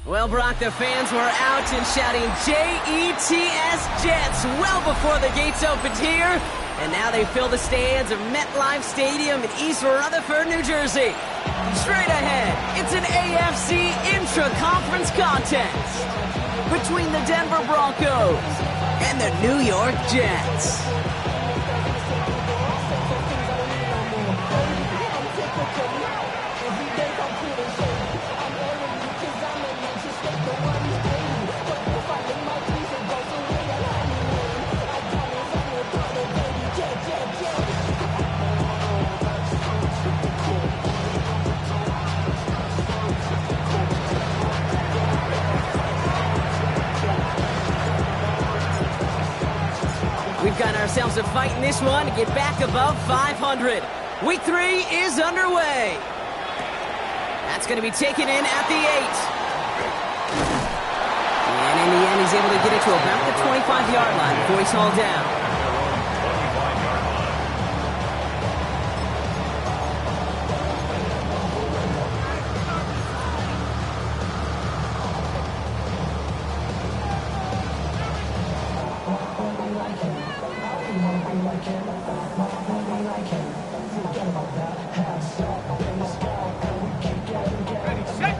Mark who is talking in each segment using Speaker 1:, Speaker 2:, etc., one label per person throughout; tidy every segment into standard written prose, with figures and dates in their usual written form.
Speaker 1: Well, Brock, the fans were out and shouting J-E-T-S, Jets, well before the gates opened here. And now they fill the stands of MetLife Stadium in East Rutherford, New Jersey. Straight ahead, it's an AFC intra-conference contest between the Denver Broncos and the New York Jets. We've got ourselves a fight in this one to get back above 500. Week 3 is underway. That's going to be taken in at the 8. And in the end, he's able to get it to about the 25-yard line before he's hauled down.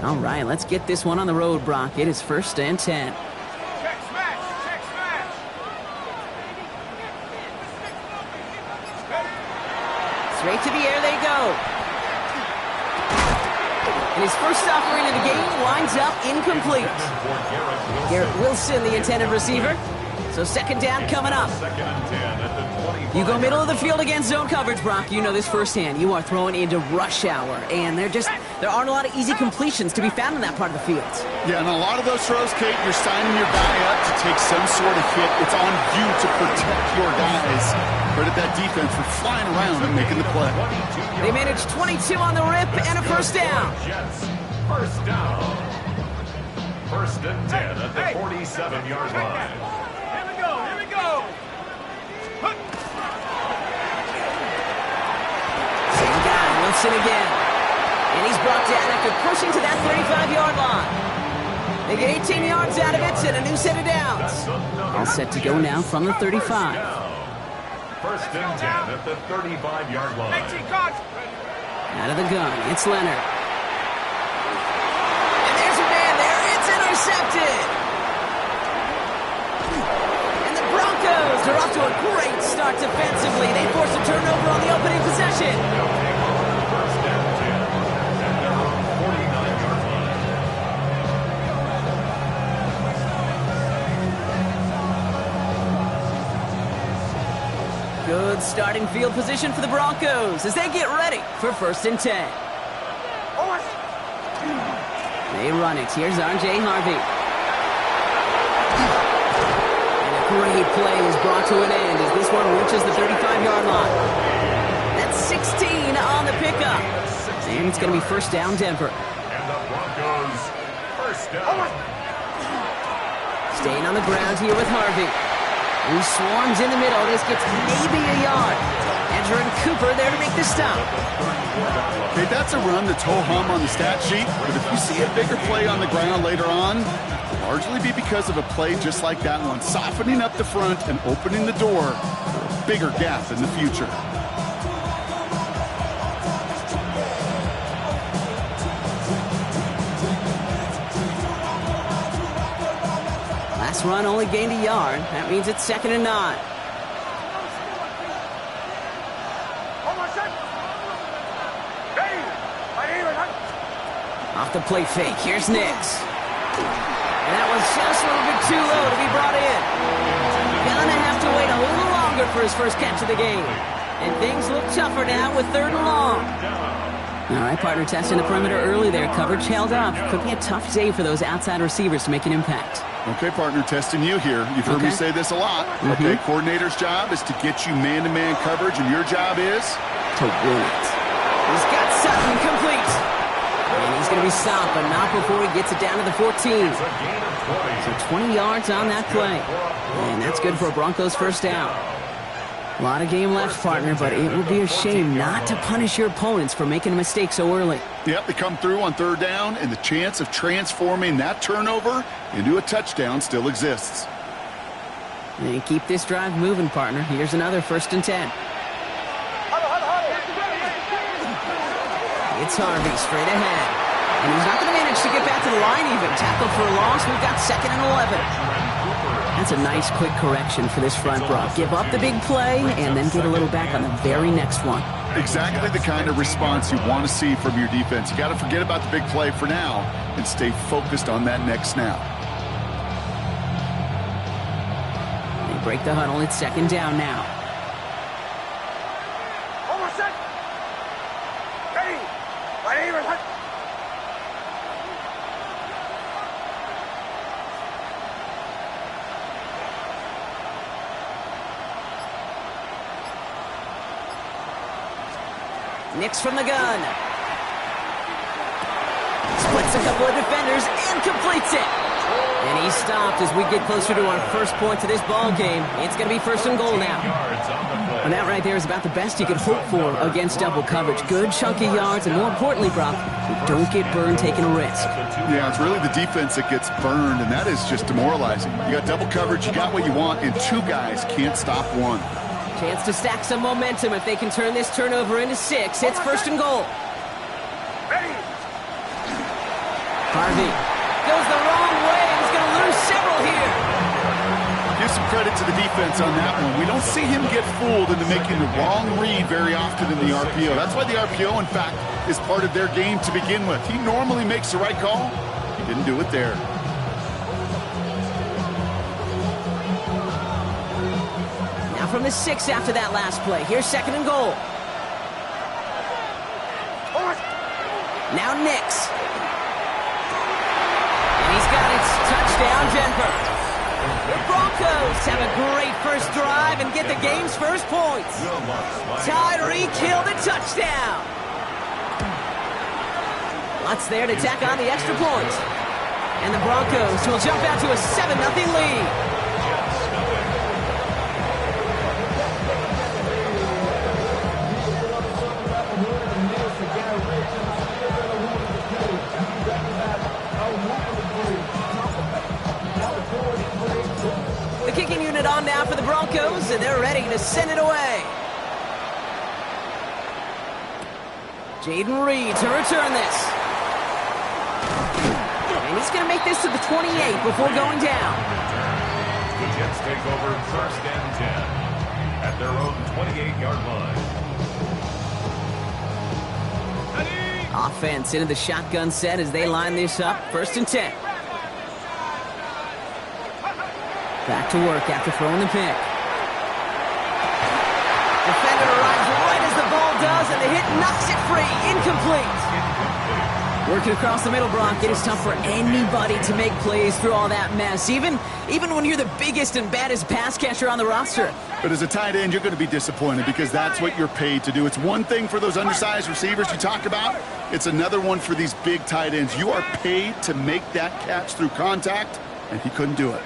Speaker 1: All right, let's get this one on the road, Brock. It is 1st and 10.
Speaker 2: Check smash! Check smash!
Speaker 1: Straight to the air they go. And his first offering of the game winds up incomplete. Garrett Wilson, the intended receiver. So 2nd down coming up. You go middle of the field against zone coverage, Brock. You know this firsthand. You are throwing into rush hour, and there aren't a lot of easy completions to be found in that part of the field.
Speaker 3: Yeah, and a lot of those throws, Kate, you're signing your guy up to take some sort of hit. It's on you to protect your guys. Credit that defense for flying around and making the play.
Speaker 1: They managed 22 on the rip and a 1st down.
Speaker 4: First down. 1st and 10 at the 47-yard line.
Speaker 2: Here we go!
Speaker 1: Same guy, Wilson again. And he's brought down after pushing to that 35-yard line. They get 18 yards out of it and a new set of downs. All set to go now from the 35.
Speaker 4: 1st and 10 at the 35-yard line.
Speaker 1: Out of the gun, it's Leonard. And there's a man there. It's intercepted. And the Broncos are off to a great start defensively. They force a turnover on the opening possession.
Speaker 4: 1st and 10 at their own 49-yard line.
Speaker 1: Good starting field position for the Broncos as they get ready for 1st and 10. They run it. Here's R.J. Harvey. And a great play is brought to an end as this one reaches the 35-yard line. That's 16 on the pickup. And it's going to be 1st down, Denver.
Speaker 4: And the Broncos 1st down.
Speaker 1: Staying on the ground here with Harvey. Who swarms in the middle. This gets maybe a yard. Andrew and Cooper there to make the stop.
Speaker 3: Okay, that's a run that's ho-hum on the stat sheet, but if you see a bigger play on the ground later on, largely be because of a play just like that one, softening up the front and opening the door for a bigger gap in the future.
Speaker 1: Last run only gained a yard. That means it's 2nd and 9. Off the play fake. Here's Nix. And that was just a little bit too low to be brought in. Gonna have to wait a little longer for his first catch of the game. And things look tougher now with 3rd and long. All right, partner, testing the perimeter early there. Coverage held up. Could be a tough day for those outside receivers to make an impact.
Speaker 3: Okay, partner, testing you here. You've heard me say this a lot. Okay, coordinator's job is to get you man-to-man coverage, and your job is
Speaker 1: to win it. He's got Sutton complete. And he's going to be stopped, but not before he gets it down to the 14. So 20 yards on that play. And that's good for a Broncos 1st down. A lot of game left, partner, but it would be a shame not to punish your opponents for making a mistake so early.
Speaker 3: Yep, they come through on third down, and the chance of transforming that turnover into a touchdown still exists.
Speaker 1: And keep this drive moving, partner. Here's another 1st and 10. It's Harvey straight ahead. And he's not going to manage to get back to the line even. Tackle for a loss. We've got 2nd and 11. That's a nice quick correction for this front row. Give up the big play and then get a little back on the very next one.
Speaker 3: Exactly the kind of response you want to see from your defense. You got to forget about the big play for now and stay focused on that next snap.
Speaker 1: They break the huddle. It's 2nd down now. Nix from the gun. Splits a couple of defenders and completes it. And he's stopped as we get closer to our first point to this ball game. It's going to be 1st and goal now. And that right there is about the best you could hope for against double coverage. Good chunky yards, and more importantly, Brock, you don't get burned taking a risk.
Speaker 3: Yeah, it's really the defense that gets burned, and that is just demoralizing. You got double coverage, you got what you want, and 2 guys can't stop one.
Speaker 1: Chance to stack some momentum if they can turn this turnover into 6. It's 1st and goal. Harvey goes the wrong way. He's going to lose several here.
Speaker 3: Give some credit to the defense on that one. We don't see him get fooled into making the wrong read very often in the RPO. That's why the RPO, in fact, is part of their game to begin with. He normally makes the right call. He didn't do it there.
Speaker 1: From the 6 after that last play. Here's 2nd and goal. Now Nix. And he's got it. Touchdown, Denver. The Broncos have a great first drive and get the game's first points. Tyreek Hill the touchdown. Lots there to tack on the extra point. And the Broncos will jump out to a 7-0 lead. Kicking unit on now for the Broncos, and they're ready to send it away. Jaden Reed to return this. And he's going to make this to the 28 before going down.
Speaker 4: The Jets take over 1st and 10 at their own 28-yard line.
Speaker 1: Offense into the shotgun set as they line this up. 1st and 10. Back to work after throwing the pick. Defender arrives right as the ball does, and the hit knocks it free. Incomplete. Working across the middle, Brock, it is tough for anybody to make plays through all that mess, even when you're the biggest and baddest pass catcher on the roster.
Speaker 3: But as a tight end, you're going to be disappointed because that's what you're paid to do. It's one thing for those undersized receivers you talk about. It's another one for these big tight ends. You are paid to make that catch through contact, and he couldn't do it.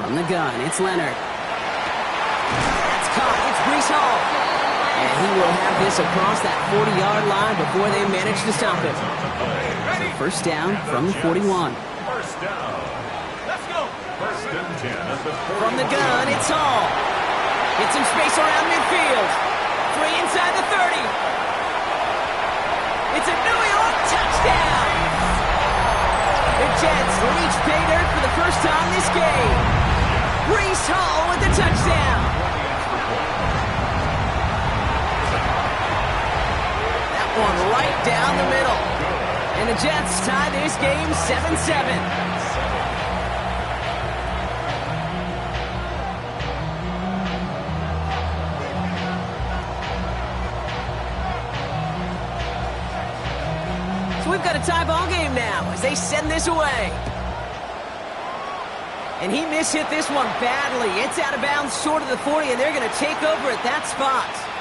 Speaker 1: From the gun, it's Leonard. That's caught. It's Breece Hall. And he will have this across that 40-yard line before they manage to stop it. So 1st down from the 41.
Speaker 4: 1st down. Let's go. 1st and 10 at the 40.
Speaker 1: From the gun, it's Hall. Get some space around midfield. 3 inside the 30. It's a New York touchdown. The Jets reach pay dirt for the first time this game. Breece Hall with the touchdown. That one right down the middle. And the Jets tie this game 7-7. So we've got a tie ball game now as they send this away. And he mishit this one badly. It's out of bounds short of the 40, and they're going to take over at that spot.